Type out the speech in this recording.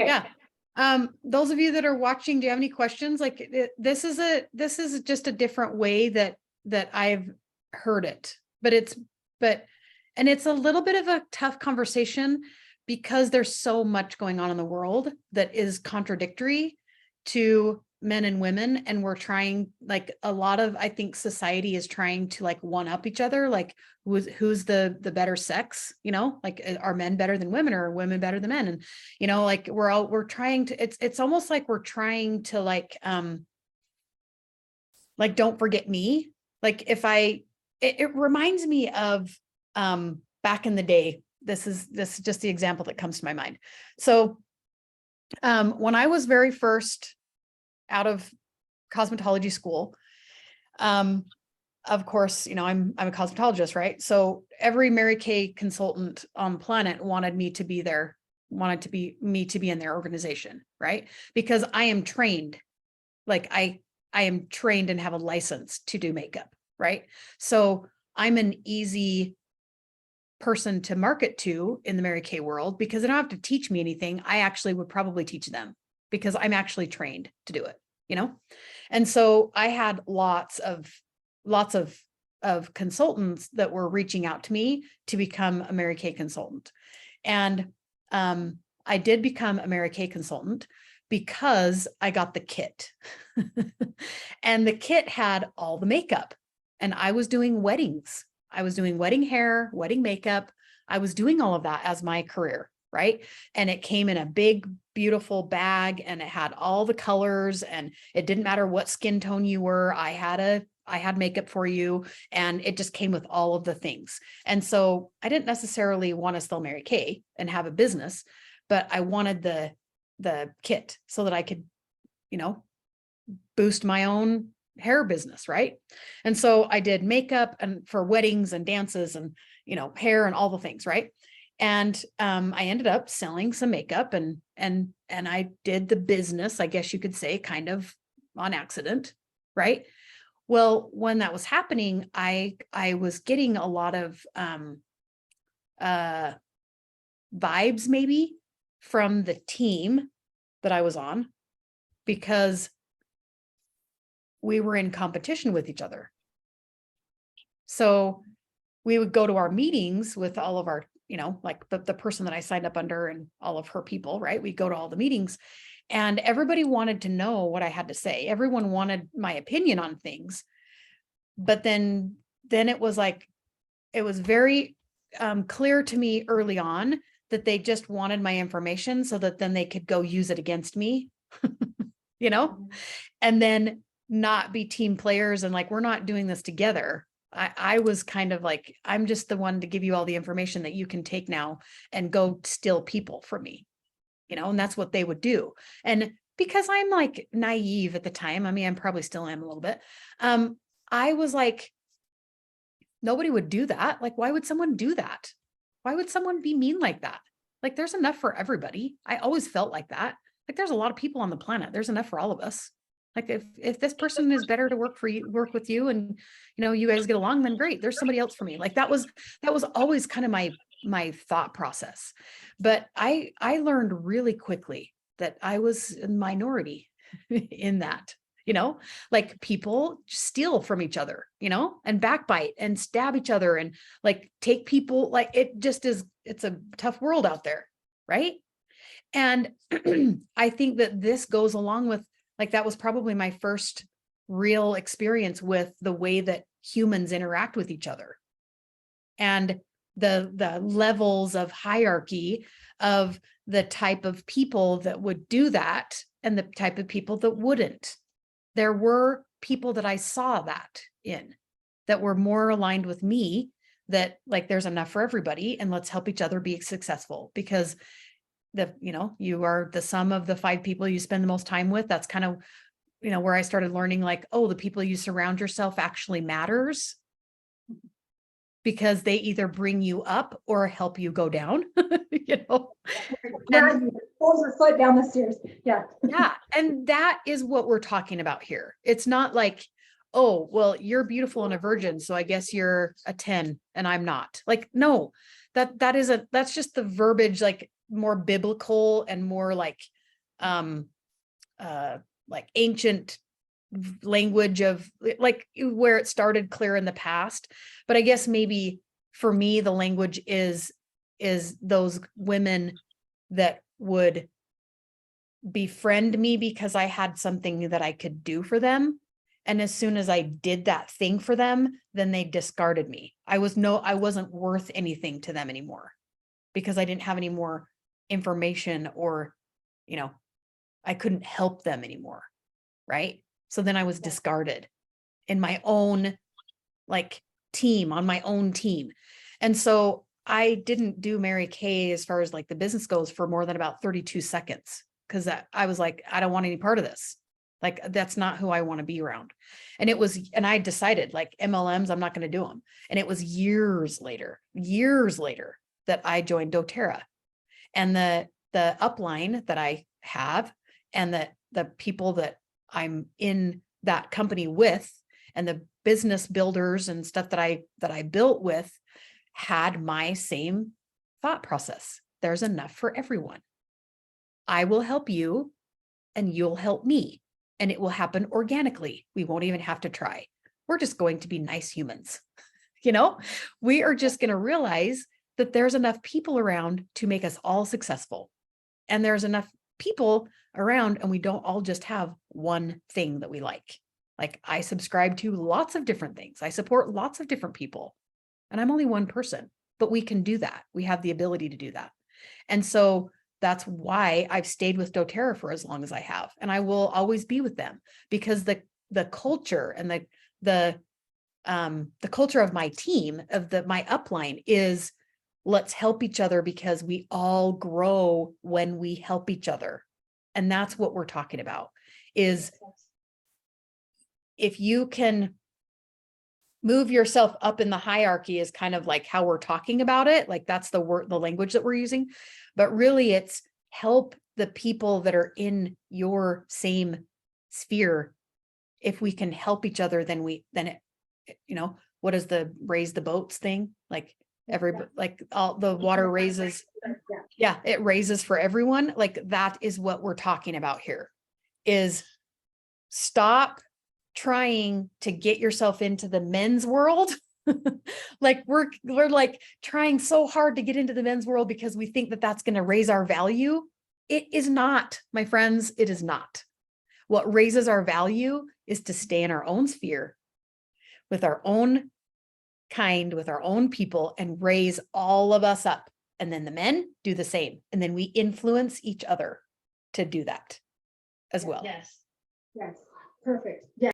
Yeah. Those of you that are watching, do you have any questions? Like this is just a different way that I've heard it, but and it's a little bit of a tough conversation because there's so much going on in the world that is contradictory to men and women. And we're trying, like a lot of, I think society is trying to like one up each other. Like who's the better sex, like are men better than women or are women better than men? And, like we're trying to, it's almost like we're trying to like, don't forget me. Like it reminds me of, back in the day. This is just the example that comes to my mind. So, when I was very first out of cosmetology school, of course, I'm a cosmetologist, right? So every Mary Kay consultant on the planet wanted me to be in their organization, right? Because I am trained, like I am trained and have a license to do makeup, right? So I'm an easy person to market to in the Mary Kay world because they don't have to teach me anything. I actually would probably teach them because I'm actually trained to do it, And so I had lots of consultants that were reaching out to me to become a Mary Kay consultant. And I did become a Mary Kay consultant because I got the kit. And the kit had all the makeup. And I was doing weddings. I was doing wedding hair, wedding makeup. I was doing all of that as my career, right? And it came in a big, beautiful bag and it had all the colors and it didn't matter what skin tone you were. I had makeup for you and it just came with all of the things. And so I didn't necessarily want to sell Mary Kay and have a business, but I wanted the kit so that I could, boost my own hair business, right? And so I did makeup and for weddings and dances and, hair and all the things, right? And I ended up selling some makeup and I did the business, I guess you could say, kind of on accident, right? Well, when that was happening, I was getting a lot of vibes maybe from the team that I was on because we were in competition with each other. So we would go to our meetings with all of our, like the person that I signed up under and all of her people, right? We'd go to all the meetings and everybody wanted to know what I had to say. Everyone wanted my opinion on things. But then it was like, it was very clear to me early on that they just wanted my information so that then they could go use it against me, and then not be team players and like, we're not doing this together. I was kind of like, I'm just the one to give you all the information that you can take now and go steal people from me, and that's what they would do. And because I'm like naive at the time, I mean, I probably still am a little bit. I was like, nobody would do that. Like, why would someone do that? Why would someone be mean like that? Like, there's enough for everybody. I always felt like that. Like, there's a lot of people on the planet. There's enough for all of us. Like if this person is better to work with you and, you guys get along, then great. There's somebody else for me. Like that was always kind of my thought process. But I learned really quickly that I was a minority in that, like people steal from each other, and backbite and stab each other and like take people, like it's a tough world out there. Right. And I think that this goes along with, like, that was probably my first real experience with the way that humans interact with each other and the levels of hierarchy of the type of people that would do that and the type of people that wouldn't. There were people that I saw that in that were more aligned with me, that like, there's enough for everybody and let's help each other be successful, because you are the sum of the 5 people you spend the most time with. That's kind of, where I started learning, like, oh, the people you surround yourself actually matters, because they either bring you up or help you go down, Carry you, pulls your foot down the stairs. Yeah. Yeah. And that is what we're talking about here. It's not like, oh, well, you're beautiful and a virgin, so I guess you're a 10 and I'm not. Like, no, that's just the verbiage. Like, more biblical and more like ancient language of like where it started clear in the past. But I guess maybe for me, the language is those women that would befriend me because I had something that I could do for them. And as soon as I did that thing for them, then they discarded me. I wasn't worth anything to them anymore because I didn't have any more information, or, I couldn't help them anymore. Right. So then I was discarded in my own team, on my own team. And so I didn't do Mary Kay as far as like the business goes for more than about 32 seconds. Cause I was like, I don't want any part of this. Like, that's not who I want to be around. And I decided like MLMs, I'm not going to do them. And it was years later that I joined doTERRA, and the upline that I have, and the people that I'm in that company with, and the business builders and stuff that I built with had my same thought process. There's enough for everyone. I will help you and you'll help me, and it will happen organically. We won't even have to try. We're just going to be nice humans. We are just going to realize that there's enough people around to make us all successful. And there's enough people around, and we don't all just have one thing that we like. Like, I subscribe to lots of different things. I support lots of different people, and I'm only one person, but we can do that. We have the ability to do that. And so that's why I've stayed with doTERRA for as long as I have. And I will always be with them, because the culture and the culture of my team, my upline, is let's help each other, because we all grow when we help each other. And that's what we're talking about, is if you can move yourself up in the hierarchy, is kind of like how we're talking about it. Like, that's the language that we're using, but really it's help the people that are in your same sphere. If we can help each other, then what is the raise the boats thing? Like, all the water raises. Yeah, it raises for everyone. Like, that is what we're talking about here, is stop trying to get yourself into the men's world. Like, we're like trying so hard to get into the men's world because we think that that's going to raise our value. It is not, my friends. It is not. What raises our value is to stay in our own sphere with our own kind, with our own people, and raise all of us up. And then the men do the same. And then we influence each other to do that as well. Yes. Perfect. Yeah.